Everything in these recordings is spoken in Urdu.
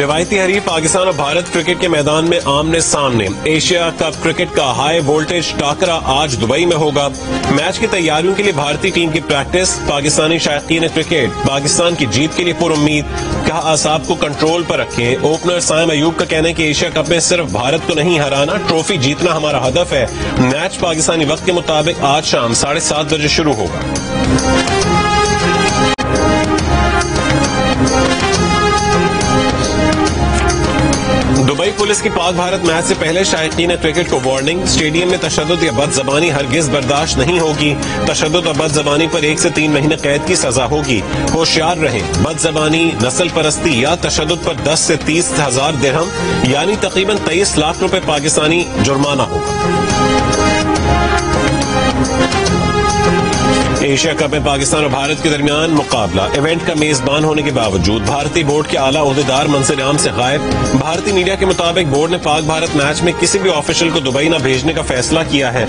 روایتی حریف پاکستان اور بھارت کرکٹ کے میدان میں آمنے سامنے. ایشیا کپ کرکٹ کا ہائی وولٹیج ٹاکرا آج دبئی میں ہوگا. میچ کی تیاریوں کے لیے بھارتی ٹیم کی پریکٹس. پاکستانی شائقین کرکٹ پاکستان کی جیت کے لیے پر امید. کہا اعصاب کو کنٹرول پر رکھیں. اوپنر سائم ایوب کا کہنا ہے کہ ایشیا کپ میں صرف بھارت کو نہیں ہرانا، ٹرافی جیتنا ہمارا ہدف ہے. میچ پاکستانی وقت کے مطابق آج شام 7:30 بجے شروع ہوگا. دبئی پولیس کی پاک بھارت میچ سے پہلے شائقین کرکٹ کو وارننگ. اسٹیڈیم میں تشدد یا بد زبانی ہرگز برداشت نہیں ہوگی. تشدد اور بد زبانی پر 1 سے 3 مہینے قید کی سزا ہوگی. ہوشیار رہیں. بد زبانی، نسل پرستی یا تشدد پر 10 سے 30 ہزار درہم یعنی تقریباً 23 لاکھ روپے پاکستانی جرمانہ ہوگا. ایشیا کپ میں پاکستان اور بھارت کے درمیان مقابلہ. ایونٹ کا میزبان ہونے کے باوجود بھارتی بورڈ کے اعلیٰ عہدیدار منظر عام سے غائب. بھارتی میڈیا کے مطابق بورڈ نے پاک بھارت میچ میں کسی بھی آفیشل کو دبئی نہ بھیجنے کا فیصلہ کیا ہے.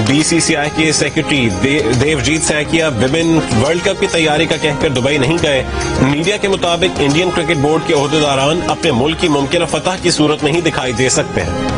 BCCI کے secretary دیوجیت Saikia women world cup کی تیاری کا کہہ کر دبئی نہیں گئے. میڈیا کے مطابق انڈین کرکٹ بورڈ کے عہدیداران اپنے ملک کی ممکنہ فتح کی صورت نہیں دکھائی دے سکتے ہیں.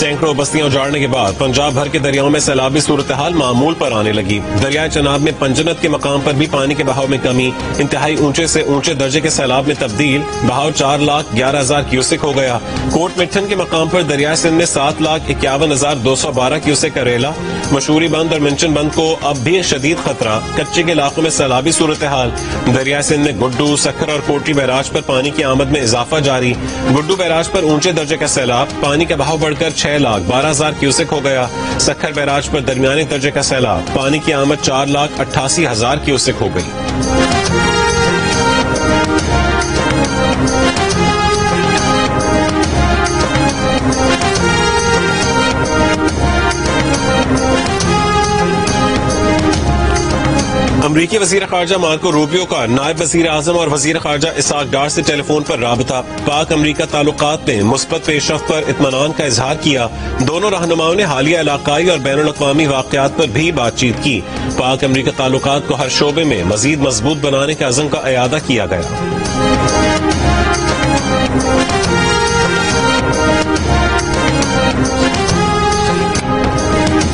سینکڑوں بستیاں اجاڑنے کے بعد پنجاب بھر کے دریاؤں میں سیلابی صورتحال معمول پر آنے لگی. دریائے چناب میں پنجنت کے مقام پر بھی پانی کے بہاؤ میں کمی. انتہائی اونچے سے اونچے درجے کے سیلاب میں تبدیل. بہاؤ 4,11,000 کیوسک ہو گیا. کوٹ مٹھن کے مقام پر دریائے سندھ میں 7,51,212 کیوسک کا ریلا. مشہوری بند اور منچن بند کو اب بھی شدید خطرہ. کچے کے علاقوں میں سیلابی صورتحال. دریائے سندھ میں گڈو، سکھر اور کوٹری بیراج پر پانی کی آمد میں اضافہ جاری. گڈو بیراج پر اونچے درجے کا سیلاب. پانی کا بہاؤ بڑھ کر 6,12,000 کیوسک ہو گیا. سکھر بیراج پر درمیانے درجے کا سیلاب. پانی کی آمد 4,88,000 کیوسک ہو گئی. امریکی وزیر خارجہ مارکو روبیو کا نائب وزیر اعظم اور وزیر خارجہ اسحاق ڈار سے ٹیلی فون پر رابطہ. پاک امریکہ تعلقات میں مثبت پیش رفت پر اطمینان کا اظہار کیا. دونوں رہنماؤں نے حالیہ علاقائی اور بین الاقوامی واقعات پر بھی بات چیت کی. پاک امریکہ تعلقات کو ہر شعبے میں مزید مضبوط بنانے کے عزم کا اعادہ کیا گیا.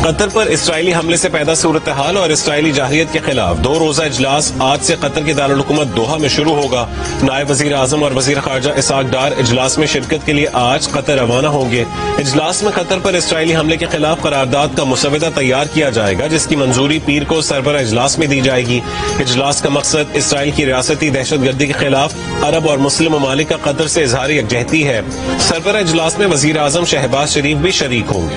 قطر پر اسرائیلی حملے سے پیدا صورتحال اور اسرائیلی جارحیت کے خلاف 2 روزہ اجلاس آج سے قطر کے دارالحکومت دوحہ میں شروع ہوگا. نائب وزیر اعظم اور وزیر خارجہ اسحاق ڈار اجلاس میں شرکت کے لیے آج قطر روانہ ہوں گے. اجلاس میں قطر پر اسرائیلی حملے کے خلاف قرارداد کا مسودہ تیار کیا جائے گا جس کی منظوری پیر کو سربراہ اجلاس میں دی جائے گی. اجلاس کا مقصد اسرائیل کی ریاستی دہشت گردی کے خلاف عرب اور مسلم ممالک کا قطر سے اظہار یکجہتی ہے. سربراہ اجلاس میں وزیر اعظم شہباز شریف بھی شریک ہوں گے.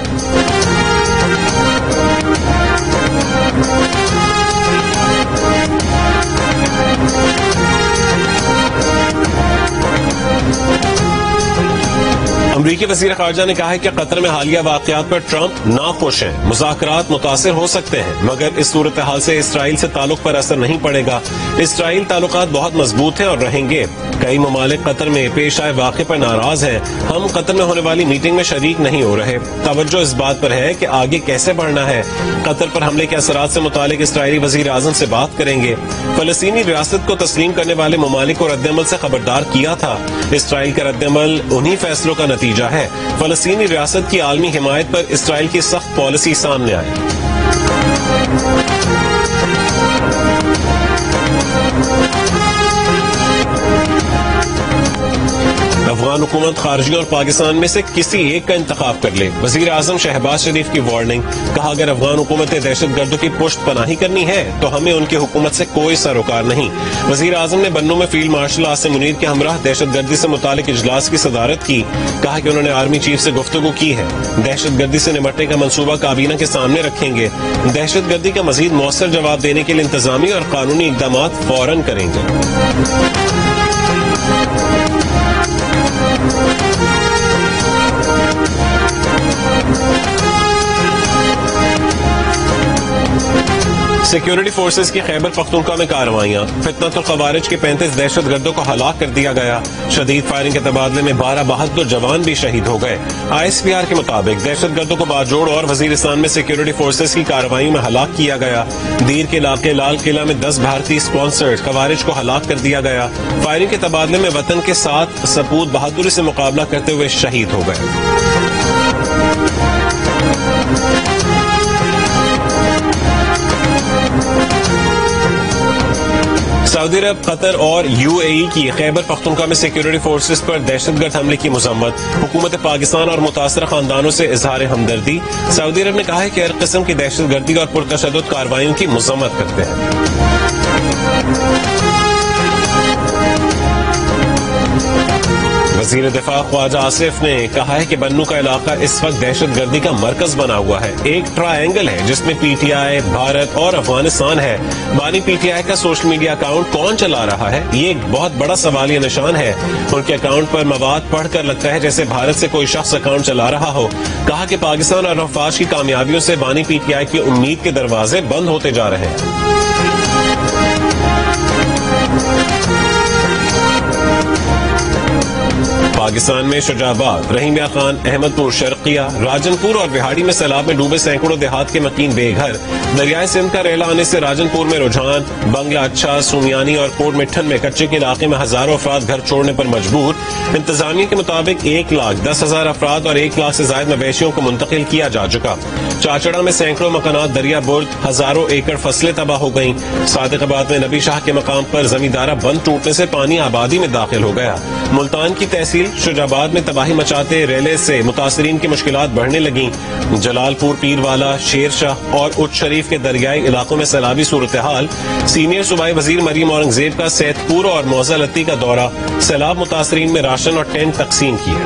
امریکی وزیر خارجہ نے کہا ہے کہ قطر میں حالیہ واقعات پر ٹرمپ ناخوش ہیں. مذاکرات متاثر ہو سکتے ہیں مگر اس صورتحال سے اسرائیل سے تعلق پر اثر نہیں پڑے گا. اسرائیل تعلقات بہت مضبوط ہیں اور رہیں گے. کئی ممالک قطر میں پیش آئے واقعے پر ناراض ہیں. ہم قطر میں ہونے والی میٹنگ میں شریک نہیں ہو رہے. توجہ اس بات پر ہے کہ آگے کیسے بڑھنا ہے. قطر پر حملے کے اثرات سے متعلق اسرائیلی وزیر اعظم سے بات کریں گے. فلسطینی ریاست کو تسلیم کرنے والے ممالک کو رد عمل سے خبردار کیا تھا. اسرائیل کا رد عمل انہی فیصلوں کا نتیجہ ہے. فلسطینی ریاست کی عالمی حمایت پر اسرائیل کی سخت پالیسی سامنے آئی. افغان حکومت خارجیوں اور پاکستان میں سے کسی ایک کا انتخاب کر لے. وزیر اعظم شہباز شریف کی وارننگ. کہا اگر افغان حکومت دہشت گردوں کی پشت پناہی کرنی ہے تو ہمیں ان کی حکومت سے کوئی سروکار نہیں. وزیر اعظم نے بنوں میں فیلڈ مارشل عاصم منیر کے ہمراہ دہشت گردی سے متعلق اجلاس کی صدارت کی. کہا کہ انہوں نے آرمی چیف سے گفتگو کی ہے. دہشت گردی سے نمٹنے کا منصوبہ کابینہ کے سامنے رکھیں گے. دہشت گردی کا مزید مؤثر جواب دینے کے لیے انتظامی اور قانونی اقدامات فوراً کریں گے. سیکیورٹی فورسز کی خیبر پختونخوا میں کارروائیاں، فتنۃ الخوارج کے 35 دہشت گردوں کو ہلاک کر دیا گیا، شدید فائرنگ کے تبادلے میں 12 بہادر جوان بھی شہید ہو گئے۔ ISPR کے مطابق دہشت گردوں کو باجوڑ اور وزیرستان میں سیکیورٹی فورسز کی کارروائیوں میں ہلاک کیا گیا۔ دیر کے علاقے لال قلعہ میں 10 بھارتی سپانسرڈ خوارج کو ہلاک کر دیا گیا۔ فائرنگ کے تبادلے میں وطن کے 7 سپود بہادری سے مقابلہ کرتے ہوئے شہید ہو گئے۔ سعودی عرب، قطر اور UAE کی خیبر پختونخوا میں سیکیورٹی فورسز پر دہشت گرد حملے کی مذمت، حکومت پاکستان اور متاثرہ خاندانوں سے اظہار ہمدردی۔ سعودی عرب نے کہا ہے کہ ہر قسم کی دہشت گردی اور پرتشدد کارروائیوں کی مذمت کرتے ہیں۔ وزیر دفاع خواجہ آصف نے کہا ہے کہ بنو کا علاقہ اس وقت دہشت گردی کا مرکز بنا ہوا ہے، ایک ٹرائی اینگل ہے جس میں PTI، بھارت اور افغانستان ہے۔ بانی PTI کا سوشل میڈیا اکاؤنٹ کون چلا رہا ہے، یہ ایک بہت بڑا سوالیہ نشان ہے۔ ان کے اکاؤنٹ پر مواد پڑھ کر لگتا ہے جیسے بھارت سے کوئی شخص اکاؤنٹ چلا رہا ہو۔ کہا کہ پاکستان اور افواج کی کامیابیوں سے بانی PTI کی امید کے دروازے بند ہوتے جا رہے ہیں۔ پاکستان میں شجاع آباد، رحیمیہ خان، احمد پور شرقیہ، راجن پور اور بہاڑی میں سیلاب میں ڈوبے سینکڑوں دیہات کے مکین بے گھر۔ دریائے سندھ کا ریلا آنے سے راجن پور میں رجحان، بنگلہ اچھا، سومیانی اور کوٹ مٹھن میں کچے کے علاقے میں ہزاروں افراد گھر چھوڑنے پر مجبور۔ انتظامیہ کے مطابق 1,10,000 افراد اور 1 لاکھ سے زائد مویشیوں کو منتقل کیا جا چکا۔ چاچڑا میں سینکڑوں مکانات دریا برد، ہزاروں ایکڑ فصلیں تباہ ہو گئیں۔ صادق آباد میں نبی شاہ کے مقام پر زمیندارہ بند ٹوٹنے سے پانی آبادی میں داخل ہو گیا۔ ملتان کی تحصیل شجاع آباد میں تباہی مچاتے ریلے سے متاثرین کی مشکلات بڑھنے لگیں۔ جلال پور، پیروالا، شیر شاہ اور اچ شریف کے دریائی علاقوں میں سیلابی صورتحال۔ سینئر صوبائی وزیر مریم اورنگزیب کا سید پور اور موزہ لتی کا دورہ، سیلاب متاثرین میں راشن اور ٹینٹ تقسیم کیے۔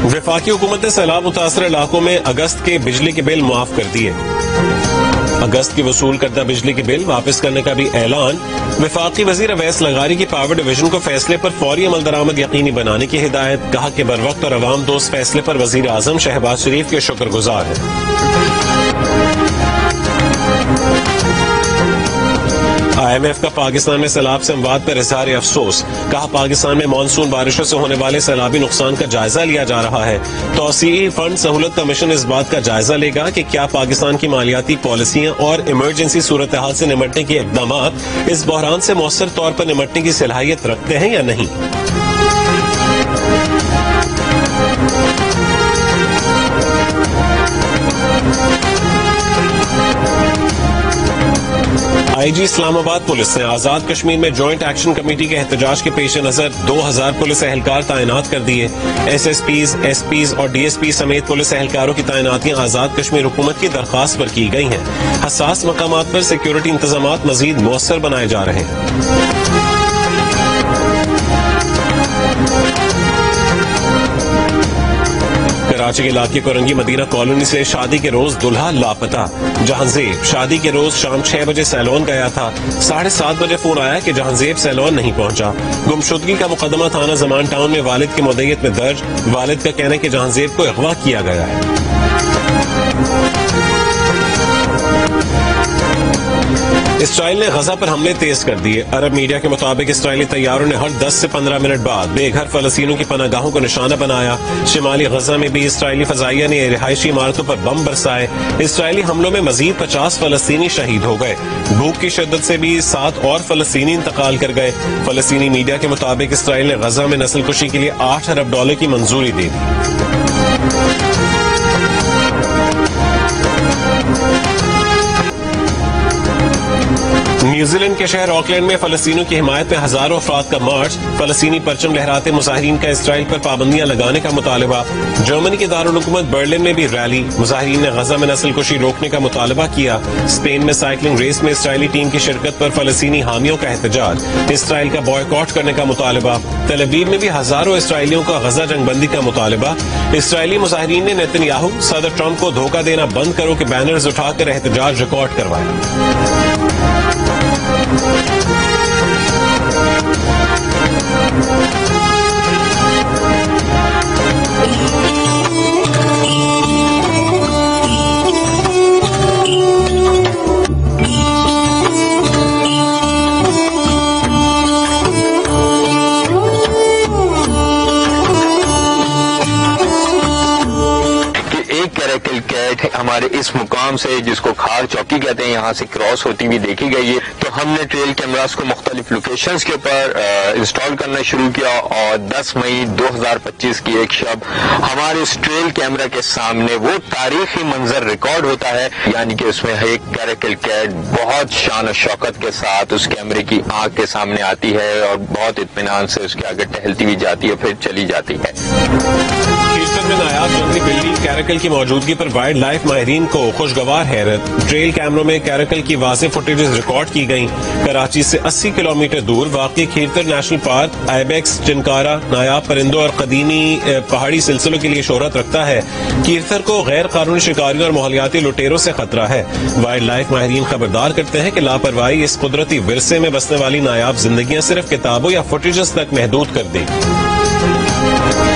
وفاقی حکومت نے سیلاب متاثرہ علاقوں میں اگست کے بجلی کے بل معاف کر دیے۔ اگست کی وصول کردہ بجلی کے بل واپس کرنے کا بھی اعلان۔ وفاقی وزیر اویس لغاری کی پاور ڈویژن کو فیصلے پر فوری عمل درآمد یقینی بنانے کی ہدایت۔ کہا کہ بروقت اور عوام دوست فیصلے پر وزیر اعظم شہباز شریف کے شکر گزار ہیں۔ IMF کا پاکستان میں سیلاب سے اموات پر اظہار افسوس۔ کہا پاکستان میں مانسون بارشوں سے ہونے والے سیلابی نقصان کا جائزہ لیا جا رہا ہے۔ توسیعی فنڈ سہولت کمیشن اس بات کا جائزہ لے گا کہ کیا پاکستان کی مالیاتی پالیسیاں اور ایمرجنسی صورتحال سے نمٹنے کے اقدامات اس بحران سے مؤثر طور پر نمٹنے کی صلاحیت رکھتے ہیں یا نہیں۔ IG اسلام آباد پولیس نے آزاد کشمیر میں جوائنٹ ایکشن کمیٹی کے احتجاج کے پیش نظر 2000 پولیس اہلکار تعینات کر دیے۔ SSPs، SPs اور DSP سمیت پولیس اہلکاروں کی تعیناتیاں آزاد کشمیر حکومت کی درخواست پر کی گئی ہیں۔ حساس مقامات پر سیکیورٹی انتظامات مزید مؤثر بنائے جا رہے ہیں۔ کراچی کے علاقے کورنگی مدینہ کالونی سے شادی کے روز دلہا لاپتہ۔ جہانزیب شادی کے روز شام 6 بجے سیلون گیا تھا۔ 7:30 بجے فون آیا کہ جہانزیب سیلون نہیں پہنچا۔ گمشدگی کا مقدمہ تھانہ زمان ٹاؤن میں والد کی مدعیت میں درج۔ والد کا کہنا ہے کہ جہانزیب کو اغوا کیا گیا ہے۔ اسرائیل نے غزہ پر حملے تیز کر دیے۔ عرب میڈیا کے مطابق اسرائیلی طیاروں نے ہر 10 سے 15 منٹ بعد بے گھر فلسطینیوں کی پناہ گاہوں کو نشانہ بنایا۔ شمالی غزہ میں بھی اسرائیلی فضائیہ نے رہائشی عمارتوں پر بم برسائے۔ اسرائیلی حملوں میں مزید 50 فلسطینی شہید ہو گئے۔ بھوک کی شدت سے بھی 7 اور فلسطینی انتقال کر گئے۔ فلسطینی میڈیا کے مطابق اسرائیل نے غزہ میں نسل کشی کے لیے $8 ارب کی منظوری دے دی۔ نیوزی لینڈ کے شہر آکلینڈ میں فلسطینیوں کی حمایت میں ہزاروں افراد کا مارچ، فلسطینی پرچم لہراتے مظاہرین کا اسرائیل پر پابندیاں لگانے کا مطالبہ۔ جرمنی کے دارالحکومت برلن میں بھی ریلی، مظاہرین نے غزہ میں نسل کشی روکنے کا مطالبہ کیا۔ اسپین میں سائیکلنگ ریس میں اسرائیلی ٹیم کی شرکت پر فلسطینی حامیوں کا احتجاج، اسرائیل کا بائیکاٹ کرنے کا مطالبہ۔ تل ابیب میں بھی ہزاروں اسرائیلیوں کا غزہ جنگ بندی کا مطالبہ۔ اسرائیلی مظاہرین نے نیتن یاہو، صدر ٹرمپ کو دھوکہ دینا بند کرو کے بینرز اٹھا کر احتجاج ریکارڈ کروائے۔ ہمارے اس مقام سے، جس کو کھار چوکی کہتے ہیں، یہاں سے کراس ہوتی ہوئی دیکھی گئی ہے۔ تو ہم نے ٹریل کیمراز کو مختلف لوکیشنز کے اوپر انسٹال کرنا شروع کیا اور 10 مئی 2025 کی ایک شب ہمارے اس ٹریل کیمرا کے سامنے وہ تاریخی منظر ریکارڈ ہوتا ہے، یعنی کہ اس میں ایک کیریکل کیٹ بہت شان و شوکت کے ساتھ اس کیمرے کی آنکھ کے سامنے آتی ہے اور بہت اطمینان سے اس کے آگے ٹہلتی ہوئی جاتی ہے، پھر چلی جاتی ہے۔ ہیوسٹن میں نایاب جنگلی بلی کیریکل کی موجودگی پر وائلڈ لائف ماہرین کو خوشگوار حیرت۔ ٹریل کیمروں میں کیریکل کی واضح فوٹیجز ریکارڈ کی گئیں۔ کراچی سے 80 کلومیٹر دور واقع کھیرتر نیشنل پارک آئیبیکس، چنکارا، نایاب پرندوں اور قدیمی پہاڑی سلسلوں کے لیے شہرت رکھتا ہے۔ کھیرتر کو غیر قانونی شکاریوں اور ماحولیاتی لٹیروں سے خطرہ ہے۔ وائلڈ لائف ماہرین خبردار کرتے ہیں کہ لاپرواہی اس قدرتی ورثے میں بسنے والی نایاب زندگیاں صرف کتابوں یا فوٹیجز تک محدود کر دے گی۔